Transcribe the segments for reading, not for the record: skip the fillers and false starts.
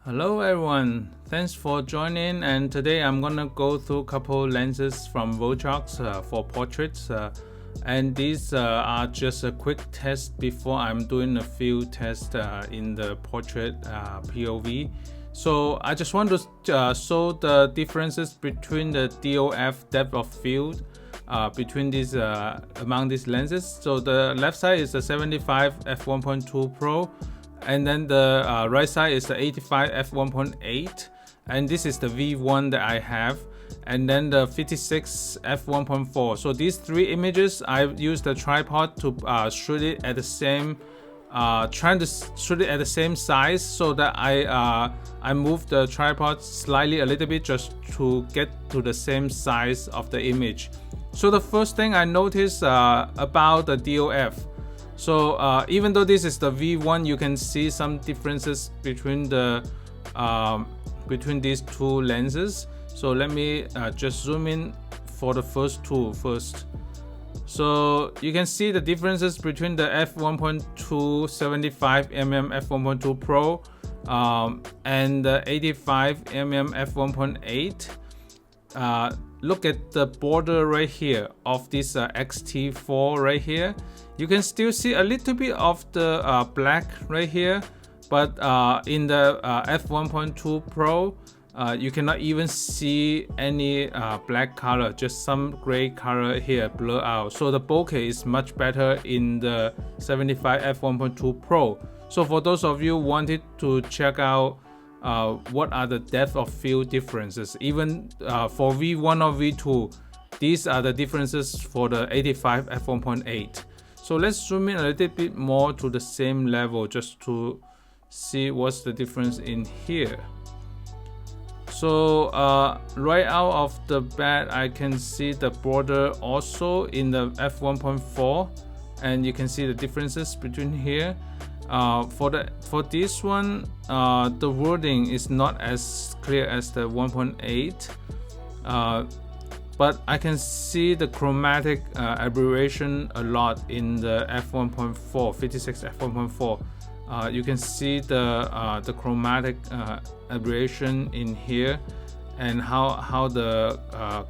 Hello everyone, thanks for joining, and today I'm gonna go through a couple lenses from Viltrox for portraits, and these are just a quick test before I'm doing a field test in the portrait POV. So I just want to show the differences between the DOF depth of field between these among these lenses. So the left side is the 75 f1.2 Pro, and then the right side is the 85 f1.8, and this is the V1 that I have, and then the 56 f1.4. So these three images, I used the tripod to shoot it at the same, trying to shoot it at the same size, so that I moved the tripod slightly a little bit just to get to the same size of the image. So the first thing I noticed about the DOF. So even though this is the V1, you can see some differences between the between these two lenses. So let me just zoom in for the first two first. So you can see the differences between the f1.2 75mm f1.2 Pro and the 85mm f1.8. Look at the border right here of this XT4 right here. You can still see a little bit of the black right here, but in the f1.2 Pro, you cannot even see any black color, just some gray color here blur out. So the bokeh is much better in the 75 f1.2 Pro. So for those of you wanted to check out what are the depth of field differences, even for V1 or V2, these are the differences for the 85 f1.8. So let's zoom in a little bit more to the same level just to see what's the difference in here. So right out of the bat, I can see the border also in the f1.4, and you can see the differences between here. For this one, the wording is not as clear as the 1.8, but I can see the chromatic aberration a lot in the f1.4, 56 f1.4. You can see the chromatic aberration in here, and how the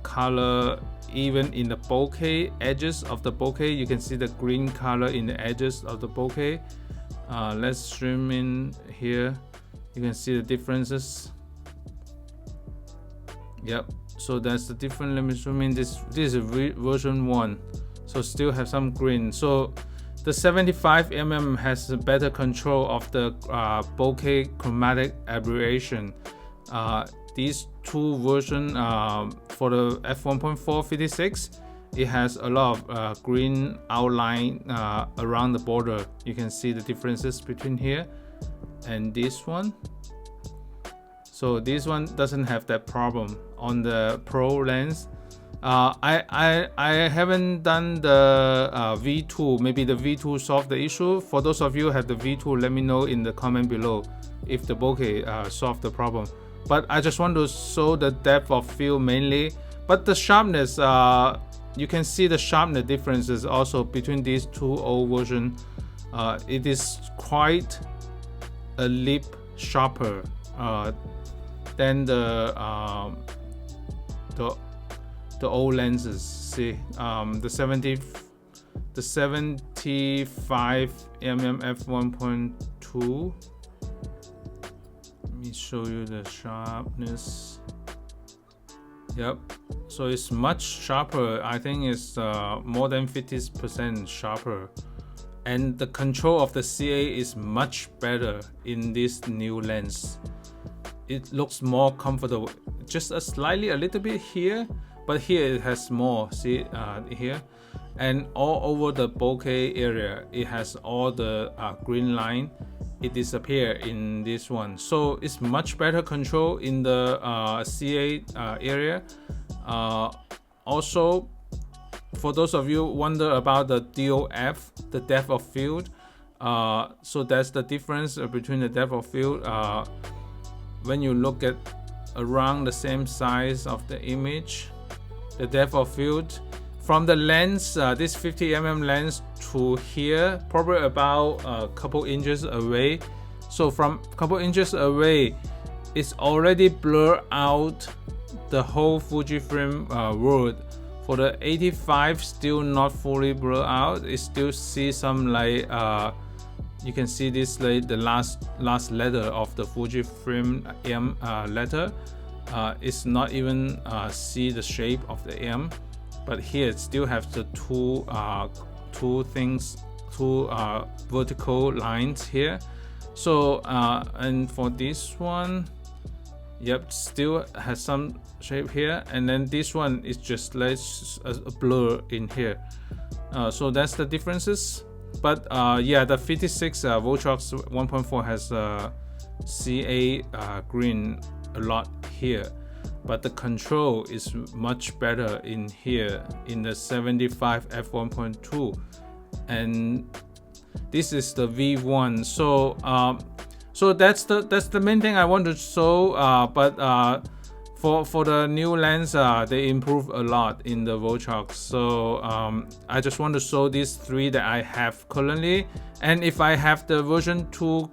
color, even in the bokeh edges of the bokeh, you can see the green color in the edges of the bokeh. Let's zoom in here. You can see the differences. Yep, so that's the difference. Let me zoom in. This is version 1, so still have some green. So the 75mm has a better control of the bokeh chromatic aberration. These two versions, for the f1.4 56, it has a lot of green outline around the border. You can see the differences between here and this one. So this one doesn't have that problem on the Pro lens. I haven't done the V2. Maybe the V2 solved the issue. For those of you who have the V2, let me know in the comment below if the bokeh solved the problem. But I just want to show the depth of field mainly. But the sharpness, you can see the sharpness differences also between these two old versions. It is quite a lip sharper than the old lenses. See, the 75mm f1.2. Let me show you the sharpness. Yep, so it's much sharper. I think it's more than 50% sharper, and the control of the CA is much better in this new lens. It looks more comfortable, just a little bit here, but here it has more. See here, and all over the bokeh area, it has all the green line. It disappears in this one, so it's much better control in the CA area. Also, for those of you who wonder about the DOF, the depth of field, so that's the difference between the depth of field. When you look at around the same size of the image, the depth of field from the lens, this 50mm lens to here, probably about a couple inches away. So from a couple inches away, it's already blurred out the whole Fujifilm world. For the 85, still not fully blurred out. It still see some like you can see this like the last letter of the Fujifilm M letter. It's not even see the shape of the M, but here it still has the two vertical lines here. So and for this one, yep, still has some shape here, and then this one is just like a blur in here. So that's the differences. But yeah, the 56 Viltrox 1.4 has CA green a lot here, but the control is much better in here in the 75 F1.2, and this is the V1. So so that's the main thing I want to show. But for the new lens, they improve a lot in the Viltrox. So I just want to show these three that I have currently, and if I have the version 2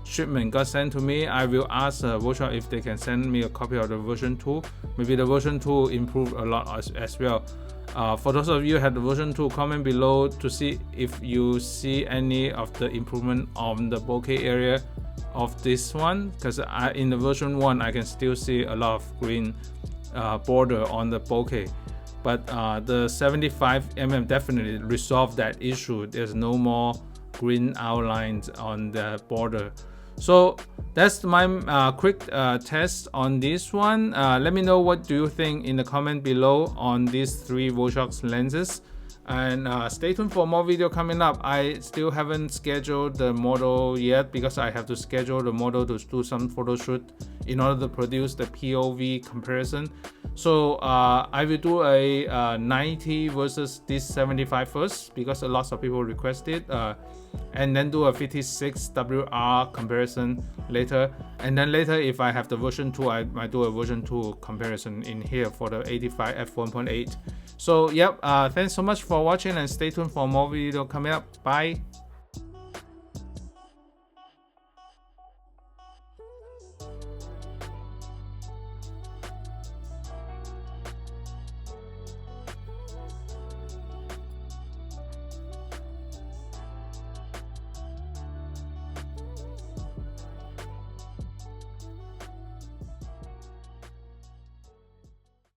shipment got sent to me, I will ask Viltrox if they can send me a copy of the version 2. Maybe the version 2 improved a lot as well. For those of you who have the version 2, comment below to see if you see any of the improvement on the bokeh area of this one, because in the version 1 I can still see a lot of green border on the bokeh, but the 75mm definitely resolved that issue. There's no more green outlines on the border. So that's my quick test on this one. Let me know what do you think in the comment below on these three Viltrox lenses, and stay tuned for more video coming up. I still haven't scheduled the model yet because I have to schedule the model to do some photo shoot in order to produce the POV comparison. So I will do a 90 versus this 75 first because a lot of people requested, and then do a 56 WR comparison later, and then later if I have the version 2, I might do a version 2 comparison in here for the 85 F1.8. So yep, thanks so much for watching, and stay tuned for more video coming up. Bye.